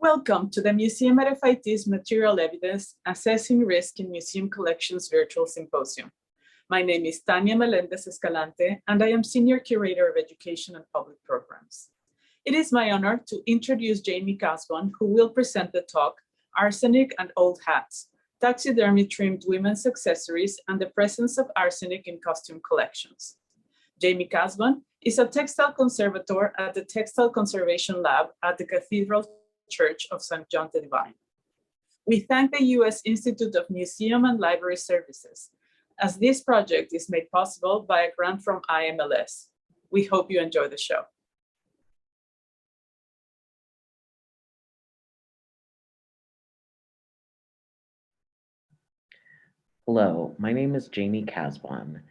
Welcome to the Museum MFIT's Material Evidence Assessing Risk in Museum Collections Virtual Symposium. My name is Tania Melendez Escalante, and I am Senior Curator of Education and Public Programs. It is my honor to introduce Jamie Casbon, who will present the talk, Arsenic and Old Hats, Taxidermy-Trimmed Women's Accessories and the Presence of Arsenic in Costume Collections. Jamie Casbon is a textile conservator at the Textile Conservation Lab at the Cathedral Church of St. John the Divine. We thank the U.S. Institute of Museum and Library Services, as this project is made possible by a grant from IMLS. We hope you enjoy the show. Hello, my name is Jamie Casbon.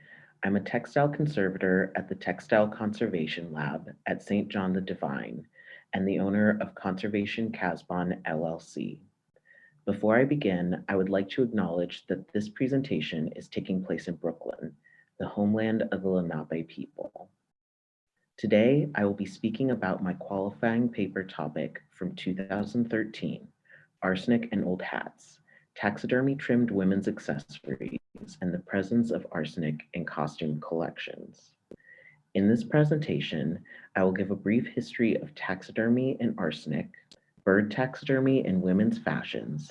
I'm a textile conservator at the Textile Conservation Lab at St. John the Divine and the owner of Conservation Casbon, LLC. Before I begin, I would like to acknowledge that this presentation is taking place in Brooklyn, the homeland of the Lenape people. Today, I will be speaking about my qualifying paper topic from 2013, Arsenic and Old Hats, Taxidermy-Trimmed Women's Accessories and the Presence of Arsenic in Costume Collections. In this presentation, I will give a brief history of taxidermy and arsenic, bird taxidermy in women's fashions,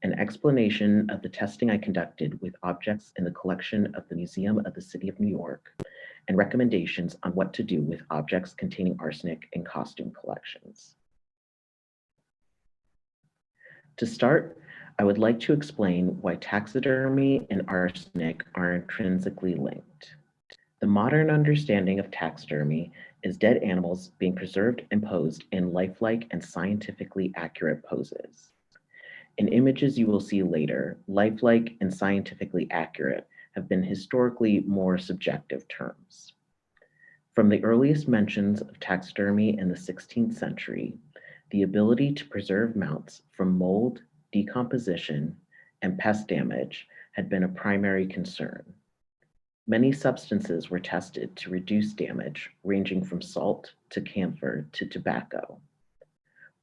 an explanation of the testing I conducted with objects in the collection of the Museum of the City of New York, and recommendations on what to do with objects containing arsenic in costume collections. To start, I would like to explain why taxidermy and arsenic are intrinsically linked. The modern understanding of taxidermy is dead animals being preserved and posed in lifelike and scientifically accurate poses. In images you will see later, lifelike and scientifically accurate have been historically more subjective terms. From the earliest mentions of taxidermy in the 16th century, the ability to preserve mounts from mold, decomposition, and pest damage had been a primary concern. Many substances were tested to reduce damage, ranging from salt to camphor to tobacco.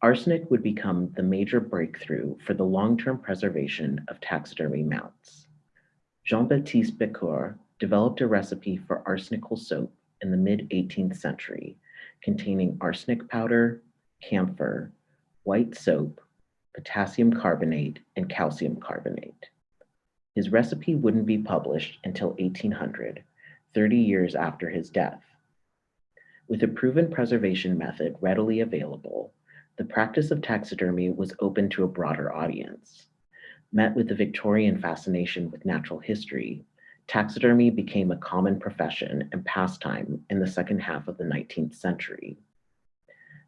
Arsenic would become the major breakthrough for the long-term preservation of taxidermy mounts. Jean-Baptiste Becoeur developed a recipe for arsenical soap in the mid-18th century, containing arsenic powder, camphor, white soap, potassium carbonate, and calcium carbonate. His recipe wouldn't be published until 1800, 30 years after his death. With a proven preservation method readily available, the practice of taxidermy was open to a broader audience. Met with the Victorian fascination with natural history, taxidermy became a common profession and pastime in the second half of the 19th century.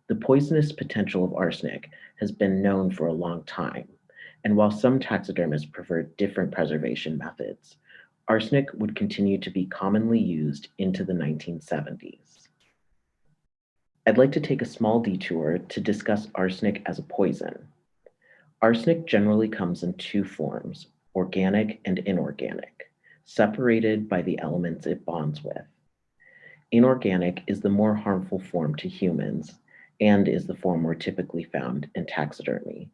The poisonous potential of arsenic has been known for a long time, and while some taxidermists preferred different preservation methods, arsenic would continue to be commonly used into the 1970s. I'd like to take a small detour to discuss arsenic as a poison. Arsenic generally comes in two forms, organic and inorganic, separated by the elements it bonds with. Inorganic is the more harmful form to humans and is the form more typically found in taxidermy.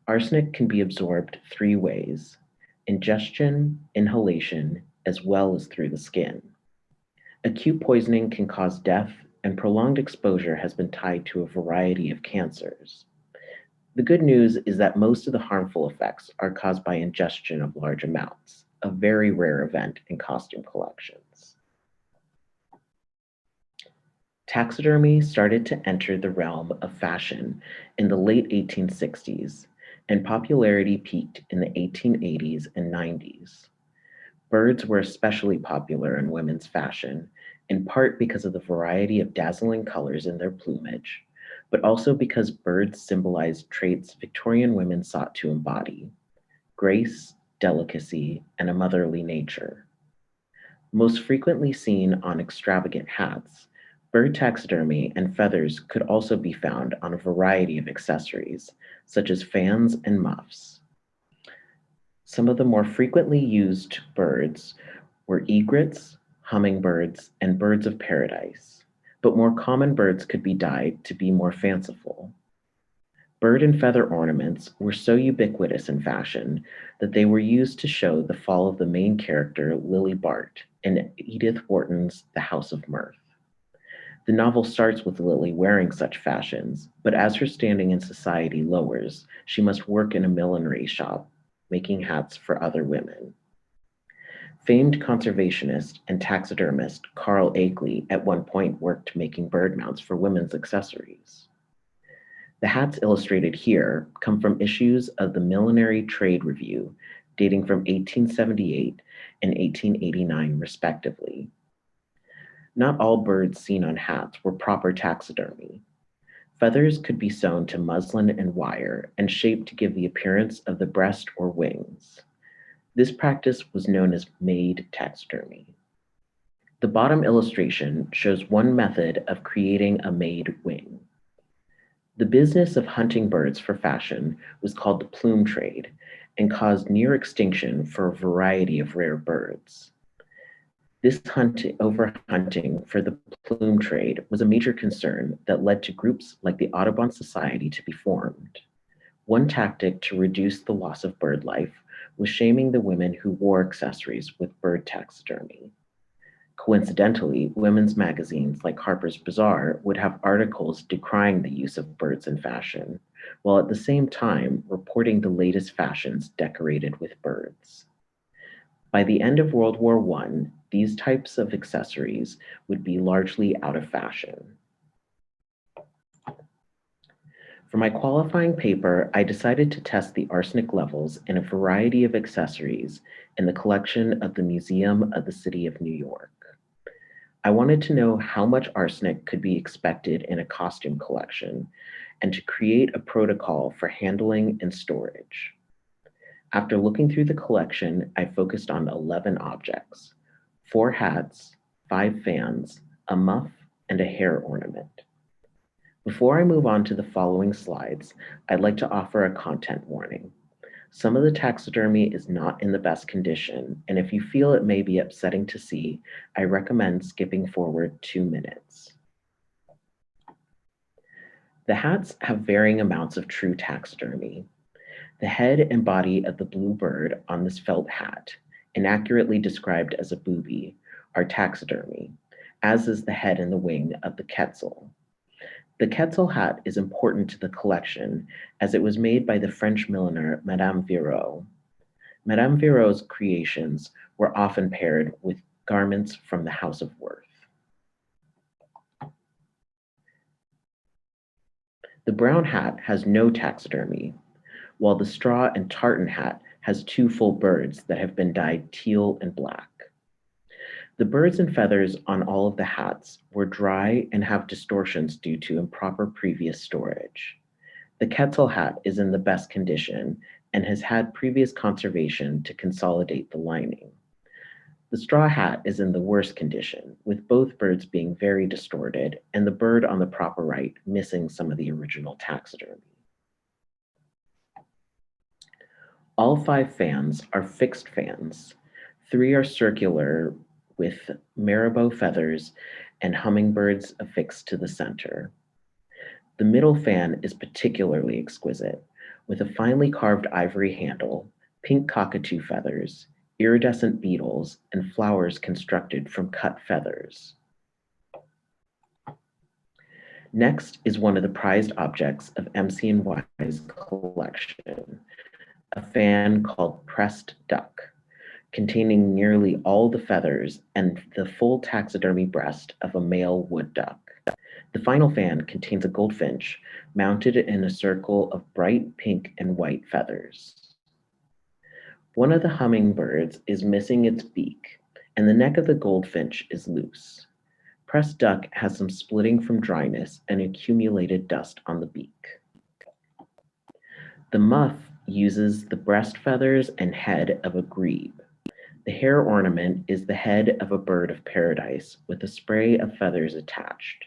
Arsenic can be absorbed three ways: ingestion, inhalation, as well as through the skin. Acute poisoning can cause death, and prolonged exposure has been tied to a variety of cancers. The good news is that most of the harmful effects are caused by ingestion of large amounts, a very rare event in costume collections. Taxidermy started to enter the realm of fashion in the late 1860s, and popularity peaked in the 1880s and 90s. Birds were especially popular in women's fashion, in part because of the variety of dazzling colors in their plumage, but also because birds symbolized traits Victorian women sought to embody: grace, delicacy, and a motherly nature. Most frequently seen on extravagant hats, bird taxidermy and feathers could also be found on a variety of accessories, such as fans and muffs. Some of the more frequently used birds were egrets, hummingbirds, and birds of paradise, but more common birds could be dyed to be more fanciful. Bird and feather ornaments were so ubiquitous in fashion that they were used to show the fall of the main character, Lily Bart, in Edith Wharton's The House of Mirth. The novel starts with Lily wearing such fashions, but as her standing in society lowers, she must work in a millinery shop, making hats for other women. Famed conservationist and taxidermist Carl Akeley at one point worked making bird mounts for women's accessories. The hats illustrated here come from issues of the Millinery Trade Review dating from 1878 and 1889 respectively. Not all birds seen on hats were proper taxidermy. Feathers could be sewn to muslin and wire and shaped to give the appearance of the breast or wings. This practice was known as made taxidermy. The bottom illustration shows one method of creating a made wing. The business of hunting birds for fashion was called the plume trade and caused near extinction for a variety of rare birds. This overhunting for the plume trade was a major concern that led to groups like the Audubon Society to be formed. One tactic to reduce the loss of bird life was shaming the women who wore accessories with bird taxidermy. Coincidentally, women's magazines like Harper's Bazaar would have articles decrying the use of birds in fashion, while at the same time reporting the latest fashions decorated with birds. By the end of World War I, these types of accessories would be largely out of fashion. For my qualifying paper, I decided to test the arsenic levels in a variety of accessories in the collection of the Museum of the City of New York. I wanted to know how much arsenic could be expected in a costume collection and to create a protocol for handling and storage. After looking through the collection, I focused on 11 objects: 4 hats, 5 fans, a muff, and a hair ornament. Before I move on to the following slides, I'd like to offer a content warning. Some of the taxidermy is not in the best condition, and if you feel it may be upsetting to see, I recommend skipping forward 2 minutes. The hats have varying amounts of true taxidermy. The head and body of the blue bird on this felt hat, inaccurately described as a booby, are taxidermy, as is the head and the wing of the quetzal. The quetzal hat is important to the collection as it was made by the French milliner Madame Virot. Madame Virot's creations were often paired with garments from the House of Worth. The brown hat has no taxidermy, while the straw and tartan hat has 2 full birds that have been dyed teal and black. The birds and feathers on all of the hats were dry and have distortions due to improper previous storage. The quetzal hat is in the best condition and has had previous conservation to consolidate the lining. The straw hat is in the worst condition, with both birds being very distorted and the bird on the proper right missing some of the original taxidermy. All 5 fans are fixed fans. 3 are circular with marabou feathers and hummingbirds affixed to the center. The middle fan is particularly exquisite, with a finely carved ivory handle, pink cockatoo feathers, iridescent beetles, and flowers constructed from cut feathers. Next is one of the prized objects of MC&Y's collection, a fan called Pressed Duck, containing nearly all the feathers and the full taxidermy breast of a male wood duck. The final fan contains a goldfinch mounted in a circle of bright pink and white feathers. One of the hummingbirds is missing its beak, and the neck of the goldfinch is loose. Pressed duck has some splitting from dryness and accumulated dust on the beak. The muff uses the breast feathers and head of a grebe. The hair ornament is the head of a bird of paradise with a spray of feathers attached.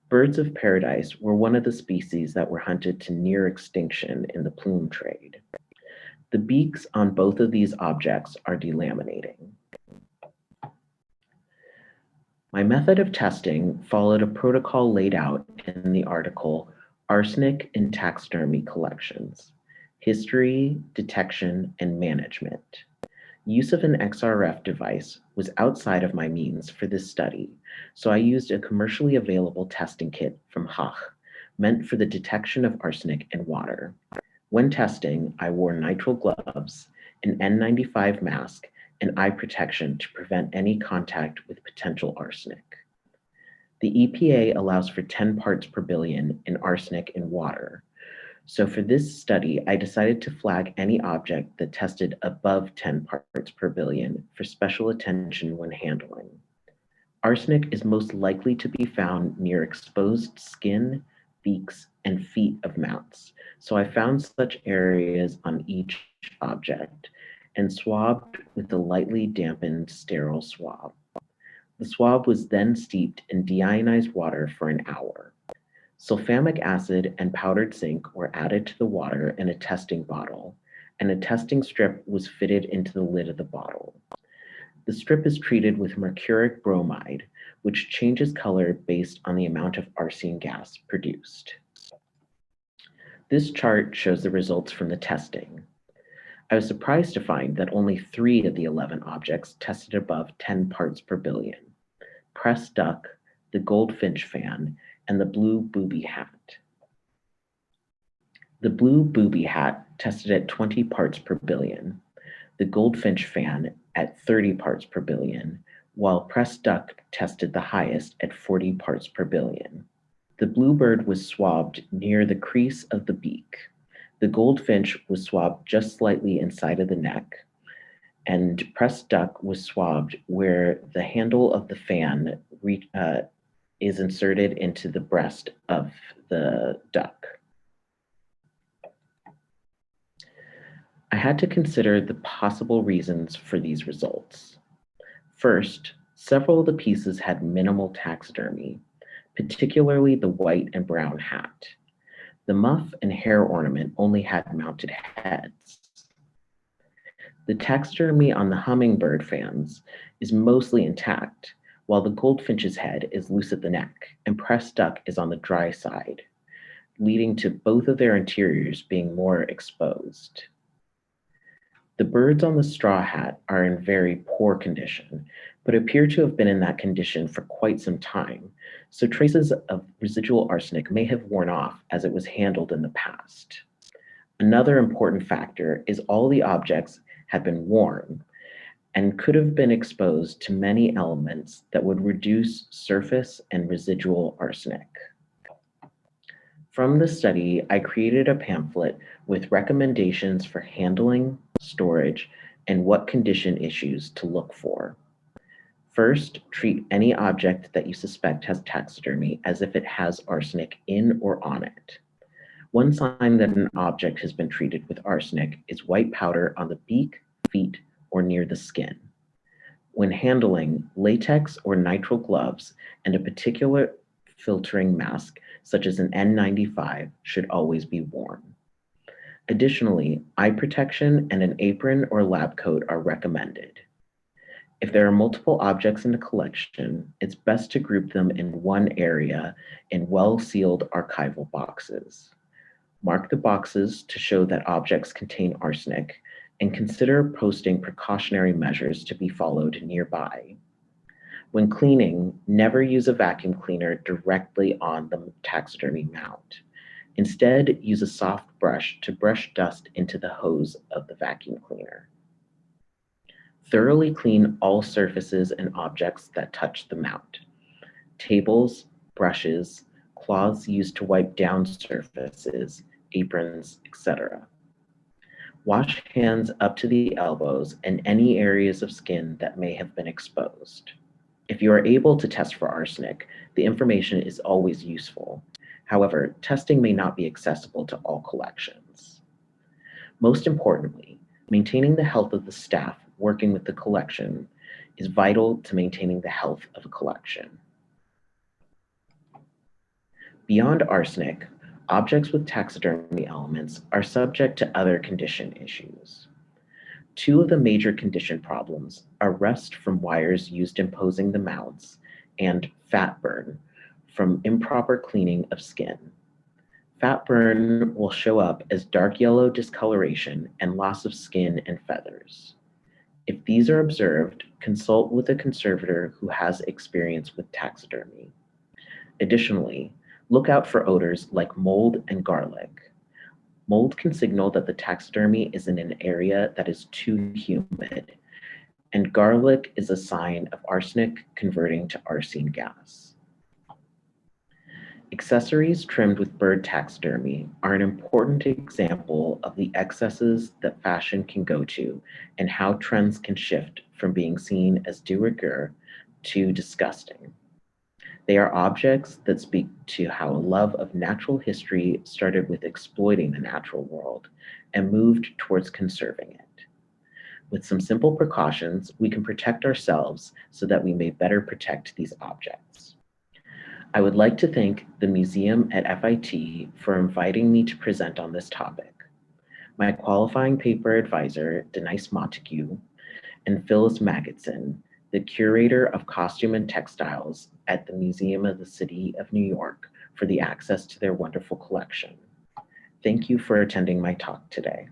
Birds of paradise were one of the species that were hunted to near extinction in the plume trade. The beaks on both of these objects are delaminating. My method of testing followed a protocol laid out in the article, Arsenic in taxidermy collections, history, detection, and management. Use of an XRF device was outside of my means for this study, so I used a commercially available testing kit from Hach, meant for the detection of arsenic in water. When testing, I wore nitrile gloves, an N95 mask, and eye protection to prevent any contact with potential arsenic. The EPA allows for 10 parts per billion in arsenic in water. So for this study, I decided to flag any object that tested above 10 parts per billion for special attention when handling. Arsenic is most likely to be found near exposed skin, beaks, and feet of mounts. So I found such areas on each object and swabbed with a lightly dampened sterile swab. The swab was then steeped in deionized water for an hour. Sulfamic acid and powdered zinc were added to the water in a testing bottle, and a testing strip was fitted into the lid of the bottle. The strip is treated with mercuric bromide, which changes color based on the amount of arsine gas produced. This chart shows the results from the testing. I was surprised to find that only 3 of the 11 objects tested above 10 parts per billion: pressed duck, the goldfinch fan, and the blue booby hat. The blue booby hat tested at 20 parts per billion, the goldfinch fan at 30 parts per billion, while pressed duck tested the highest at 40 parts per billion. The bluebird was swabbed near the crease of the beak. The goldfinch was swabbed just slightly inside of the neck, and pressed duck was swabbed where the handle of the fan is inserted into the breast of the duck. I had to consider the possible reasons for these results. First, several of the pieces had minimal taxidermy, particularly the white and brown hat. The muff and hair ornament only had mounted heads. The taxidermy on the hummingbird fans is mostly intact, while the goldfinch's head is loose at the neck and pressed duck is on the dry side, leading to both of their interiors being more exposed. The birds on the straw hat are in very poor condition, but appear to have been in that condition for quite some time, so traces of residual arsenic may have worn off as it was handled in the past. Another important factor is all the objects had been worn and could have been exposed to many elements that would reduce surface and residual arsenic. From the study, I created a pamphlet with recommendations for handling, storage, and what condition issues to look for. First, treat any object that you suspect has taxidermy as if it has arsenic in or on it. One sign that an object has been treated with arsenic is white powder on the beak, feet, or near the skin. When handling, latex or nitrile gloves and a particular filtering mask, such as an N95, should always be worn. Additionally, eye protection and an apron or lab coat are recommended. If there are multiple objects in the collection, it's best to group them in one area in well-sealed archival boxes. Mark the boxes to show that objects contain arsenic, and consider posting precautionary measures to be followed nearby. When cleaning, never use a vacuum cleaner directly on the taxidermy mount. Instead, use a soft brush to brush dust into the hose of the vacuum cleaner. Thoroughly clean all surfaces and objects that touch the mount: tables, brushes, cloths used to wipe down surfaces, aprons, etc. Wash hands up to the elbows and any areas of skin that may have been exposed. If you are able to test for arsenic, the information is always useful. However, testing may not be accessible to all collections. Most importantly, maintaining the health of the staff working with the collection is vital to maintaining the health of a collection. Beyond arsenic, objects with taxidermy elements are subject to other condition issues. 2 of the major condition problems are rust from wires used in posing the mounts and fat burn from improper cleaning of skin. Fat burn will show up as dark yellow discoloration and loss of skin and feathers. If these are observed, consult with a conservator who has experience with taxidermy. Additionally, look out for odors like mold and garlic. Mold can signal that the taxidermy is in an area that is too humid, and garlic is a sign of arsenic converting to arsine gas. Accessories trimmed with bird taxidermy are an important example of the excesses that fashion can go to and how trends can shift from being seen as de rigueur to disgusting. They are objects that speak to how a love of natural history started with exploiting the natural world and moved towards conserving it. With some simple precautions, we can protect ourselves so that we may better protect these objects. I would like to thank the museum at FIT for inviting me to present on this topic. My qualifying paper advisor, Denise Montague, and Phyllis Magidson, the curator of costume and textiles at the Museum of the City of New York, for the access to their wonderful collection. Thank you for attending my talk today.